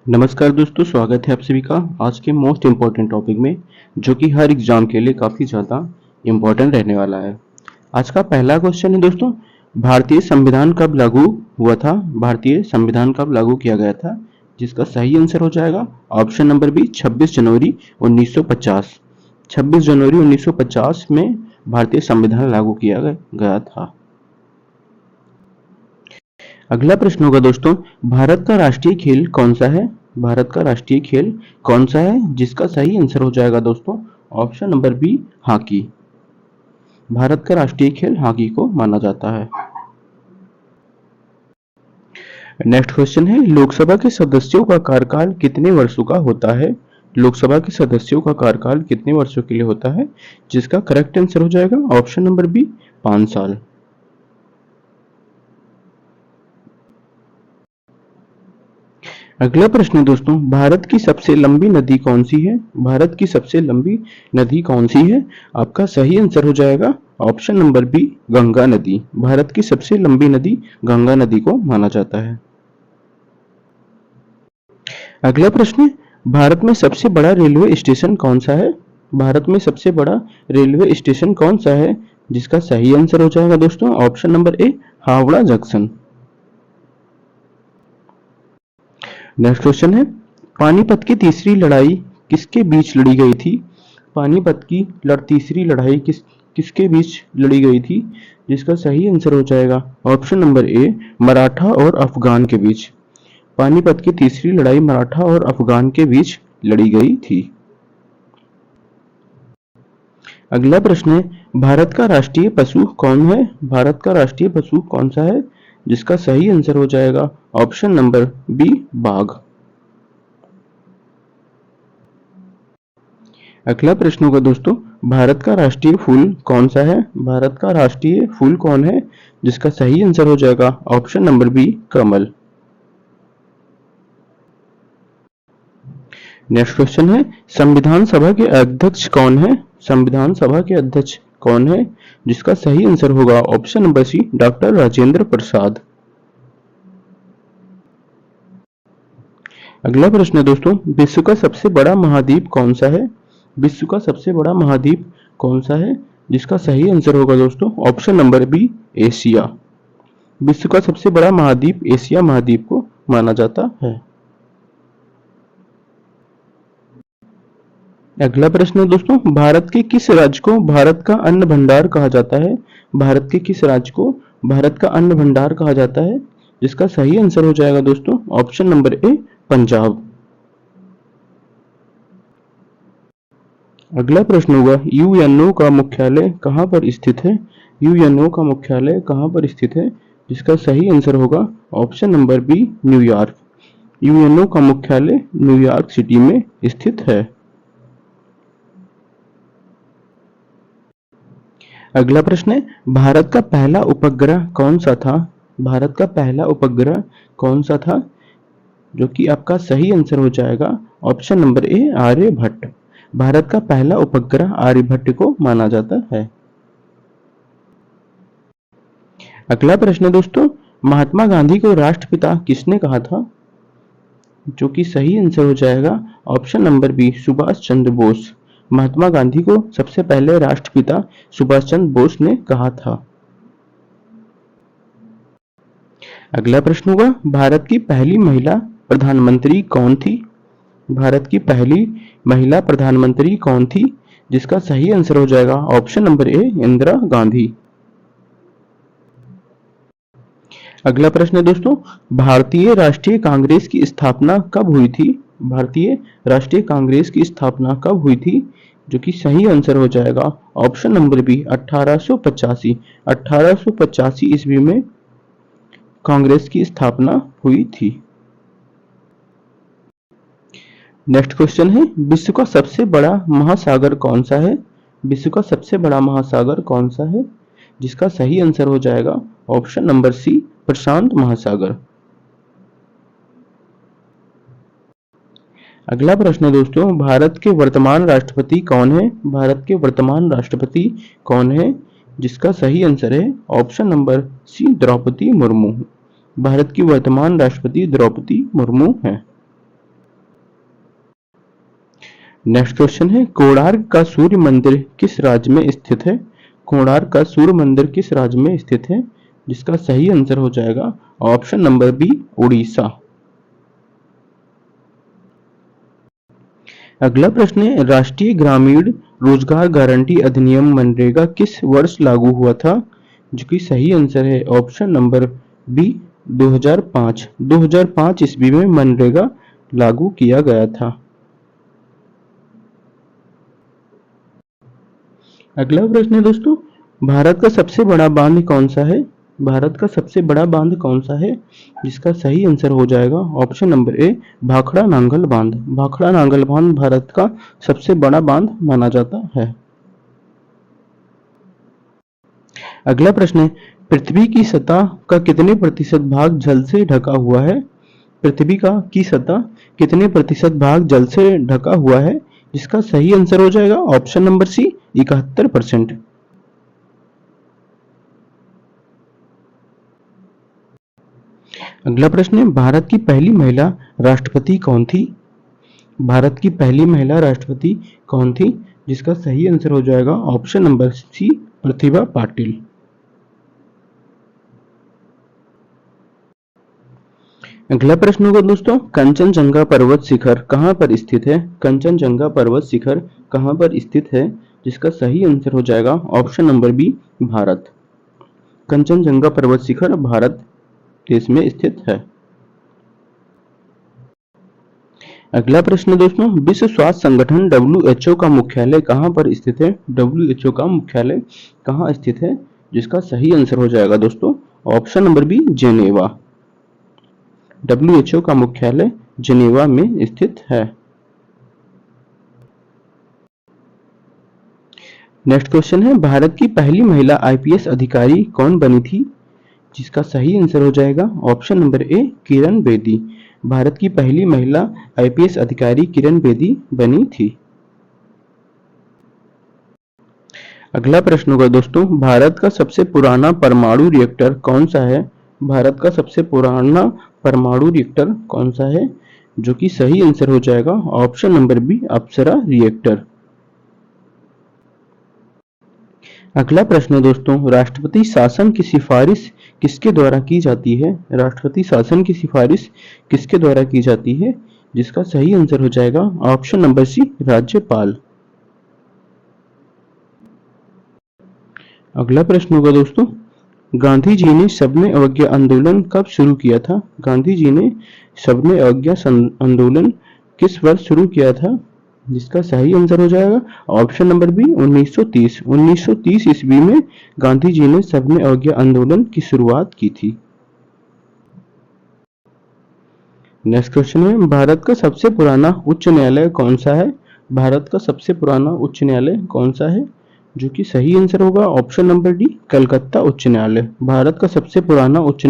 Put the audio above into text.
नमस्कार दोस्तों, स्वागत है आप सभी का आज के मोस्ट इम्पॉर्टेंट टॉपिक में, जो कि हर एग्जाम के लिए काफ़ी ज़्यादा इम्पॉर्टेंट रहने वाला है। आज का पहला क्वेश्चन है दोस्तों, भारतीय संविधान कब लागू हुआ था? भारतीय संविधान कब लागू किया गया था? जिसका सही आंसर हो जाएगा ऑप्शन नंबर बी 26 जनवरी 1950। 26 जनवरी 1950 में भारतीय संविधान लागू किया गया था। अगला प्रश्न होगा दोस्तों, भारत का राष्ट्रीय खेल कौन सा है? भारत का राष्ट्रीय खेल कौन सा है? जिसका सही आंसर हो जाएगा दोस्तों option number B hockey. Bharat का राष्ट्रीय खेल हॉकी को माना जाता है। नेक्स्ट क्वेश्चन है, लोकसभा के सदस्यों का कार्यकाल कितने वर्षों का होता है? लोकसभा के सदस्यों का कार्यकाल कितने वर्षों के लिए होता है? जिसका करेक्ट आंसर हो जाएगा ऑप्शन नंबर बी 5 साल। अगला प्रश्न है दोस्तों, भारत की सबसे लंबी नदी कौन सी है? भारत की सबसे लंबी नदी कौन सी है? आपका सही आंसर हो जाएगा ऑप्शन नंबर बी गंगा नदी। भारत की सबसे लंबी नदी गंगा नदी को माना जाता है। अगला प्रश्न है, भारत में सबसे बड़ा रेलवे स्टेशन कौन सा है? भारत में सबसे बड़ा रेलवे स्टेशन कौन सा है? जिसका सही आंसर हो जाएगा दोस्तों ऑप्शन नंबर ए हावड़ा जंक्शन। नेक्स्ट क्वेश्चन है, पानीपत की तीसरी लड़ाई किसके बीच लड़ी गई थी? पानीपत की तीसरी लड़ाई किसके बीच लड़ी गई थी? जिसका सही आंसर हो जाएगा ऑप्शन नंबर ए मराठा और अफगान के बीच। पानीपत की तीसरी लड़ाई मराठा और अफगान के बीच लड़ी गई थी। अगला प्रश्न है, भारत का राष्ट्रीय पशु कौन है? भारत का राष्ट्रीय पशु कौन सा है? जिसका सही आंसर हो जाएगा ऑप्शन नंबर बी बाघ। अगला प्रश्न होगा दोस्तों, भारत का राष्ट्रीय फूल कौन सा है? भारत का राष्ट्रीय फूल कौन है? जिसका सही आंसर हो जाएगा ऑप्शन नंबर बी कमल। नेक्स्ट क्वेश्चन है, संविधान सभा के अध्यक्ष कौन है? संविधान सभा के अध्यक्ष कौन है? जिसका सही आंसर होगा option number C doctor Rajendra Prasad. अगला प्रश्न है दोस्तों, विश्व का सबसे बड़ा महाद्वीप कौन सा है? विश्व का सबसे बड़ा महाद्वीप कौन सा है? जिसका सही आंसर होगा दोस्तों ऑप्शन नंबर बी एशिया। विश्व का सबसे बड़ा महाद्वीप एशिया महाद्वीप को माना जाता है। अगला प्रश्न है दोस्तों, भारत के किस राज्य को भारत का अन्न भंडार कहा जाता है? भारत के किस राज्य को भारत का अन्न भंडार कहा जाता है? जिसका सही आंसर हो जाएगा दोस्तों ऑप्शन नंबर ए पंजाब। अगला प्रश्न होगा, यूएनओ का मुख्यालय कहाँ पर स्थित है? यूएनओ का मुख्यालय कहाँ पर स्थित है? जिसका सही आंसर होगा option number B New York. UNO का मुख्यालय न्यूयॉर्क सिटी में स्थित है। अगला प्रश्न है, भारत का पहला उपग्रह कौन सा था? भारत का पहला उपग्रह कौन सा था? जो कि आपका सही आंसर हो जाएगा option number A Aryabhata. Bharat का पहला उपग्रह आर्यभट्ट को माना जाता है। अगला प्रश्न है दोस्तों, महात्मा गांधी को राष्ट्रपिता किसने कहा था? जो कि सही आंसर हो जाएगा option number B Subhash Chandra Bose. Mahatma Gandhi को सबसे पहले राष्ट्रपिता सुभाष चंद्र बोस ने कहा था। अगला प्रश्न होगा, भारत की पहली महिला प्रधानमंत्री कौन थी? भारत की पहली महिला प्रधानमंत्री कौन थी? जिसका सही आंसर हो जाएगा ऑप्शन नंबर ए इंदिरा गांधी। अगला प्रश्न है दोस्तों, भारतीय राष्ट्रीय कांग्रेस की स्थापना कब हुई थी? भारतीय राष्ट्रीय कांग्रेस की स्थापना कब हुई थी? जो कि सही आंसर हो जाएगा ऑप्शन नंबर बी 1885। 1885 ईस्वी में कांग्रेस की स्थापना हुई थी। नेक्स्ट क्वेश्चन है, विश्व का सबसे बड़ा महासागर कौन सा है? विश्व का सबसे बड़ा महासागर कौन सा है? जिसका सही आंसर हो जाएगा ऑप्शन नंबर सी प्रशांत महासागर। अगला प्रश्न है दोस्तों, भारत के वर्तमान राष्ट्रपति कौन है? भारत के वर्तमान राष्ट्रपति कौन है? जिसका सही आंसर है option number C Draupadi Murmu. Bharat की वर्तमान राष्ट्रपति द्रौपदी मुर्मू है। नेक्स्ट क्वेश्चन है, कोणार्क का सूर्य मंदिर किस राज्य में स्थित है? कोणार्क का सूर्य मंदिर किस राज्य में स्थित है? जिसका सही आंसर हो जाएगा ऑप्शन नंबर बी, उड़ीसा। अगला प्रश्न है, राष्ट्रीय ग्रामीण रोजगार गारंटी अधिनियम मनरेगा किस वर्ष लागू हुआ था? जो कि सही आंसर है ऑप्शन नंबर बी, 2005। 2005 ईस्वी में मनरेगा लागू किया गया था। अगला प्रश्न है दोस्तों, भारत का सबसे बड़ा बांध कौन सा है? भारत का सबसे बड़ा बांध कौन सा है? जिसका सही आंसर हो जाएगा ऑप्शन नंबर ए, भाखड़ा नांगल बांध। भाखड़ा नांगल बांध भारत का सबसे बड़ा बांध माना जाता है। अगला प्रश्न है, पृथ्वी की सतह का कितने प्रतिशत भाग जल से ढका हुआ है? पृथ्वी का की सतह कितने प्रतिशत भाग जल से ढका हुआ है? जिसका सही आंसर हो जाएगा ऑप्शन नंबर सी, 71%। अगला प्रश्न है, भारत की पहली महिला राष्ट्रपति कौन थी? भारत की पहली महिला राष्ट्रपति कौन थी? जिसका सही आंसर हो जाएगा ऑप्शन नंबर सी, प्रतिभा पाटिल। अगला प्रश्न होगा दोस्तों, कंचनजंगा पर्वत शिखर कहाँ पर स्थित है? कंचनजंगा पर्वत शिखर कहाँ पर स्थित है? जिसका सही आंसर हो जाएगा option number B, Bharat. Kanchenjunga पर्वत शिखर भारत देश में स्थित है। अगला प्रश्न दोस्तों, विश्व स्वास्थ्य संगठन WHO का मुख्यालय कहाँ पर स्थित है? WHO का मुख्यालय कहाँ स्थित है? जिसका सही आंसर हो जाएगा दोस्तों option number B, Geneva. WHO का मुख्यालय जेनेवा में स्थित है। नेक्स्ट क्वेश्चन है, भारत की पहली महिला IPS अधिकारी कौन बनी थी? जिसका सही आंसर हो जाएगा ऑप्शन नंबर ए, किरण बेदी। भारत की पहली महिला IPS अधिकारी किरण बेदी बनी थी। अगला प्रश्न होगा दोस्तों, भारत का सबसे पुराना परमाणु रिएक्टर कौन सा है? भारत का सबसे पुराना परमाणु रिएक्टर कौन सा है? जो कि सही आंसर हो जाएगा ऑप्शन नंबर बी, अप्सरा रिएक्टर। अगला प्रश्न है दोस्तों, राष्ट्रपति शासन की सिफारिश किसके द्वारा की जाती है? राष्ट्रपति शासन की सिफारिश किसके द्वारा की जाती है? जिसका सही आंसर हो जाएगा ऑप्शन नंबर सी, राज्यपाल। अगला प्रश्न होगा दोस्तों, गांधी जी ने सबने अवज्ञा आंदोलन कब शुरू किया था? गांधी जी ने सबने अवज्ञा आंदोलन किस वर्ष शुरू किया था? जिसका सही आंसर हो जाएगा ऑप्शन नंबर बी, 1930। 1930 ईस्वी में गांधी जी ने सबने अवज्ञा आंदोलन की शुरुआत की थी। नेक्स्ट क्वेश्चन है, भारत का सबसे पुराना उच्च न्यायालय कौन सा है? भारत का सबसे पुराना उच्च न्यायालय कौन सा है? जो कि सही आंसर होगा ऑप्शन नंबर डी, कलकत्ता उच्च न्यायालय। भारत का सबसे पुराना उच्च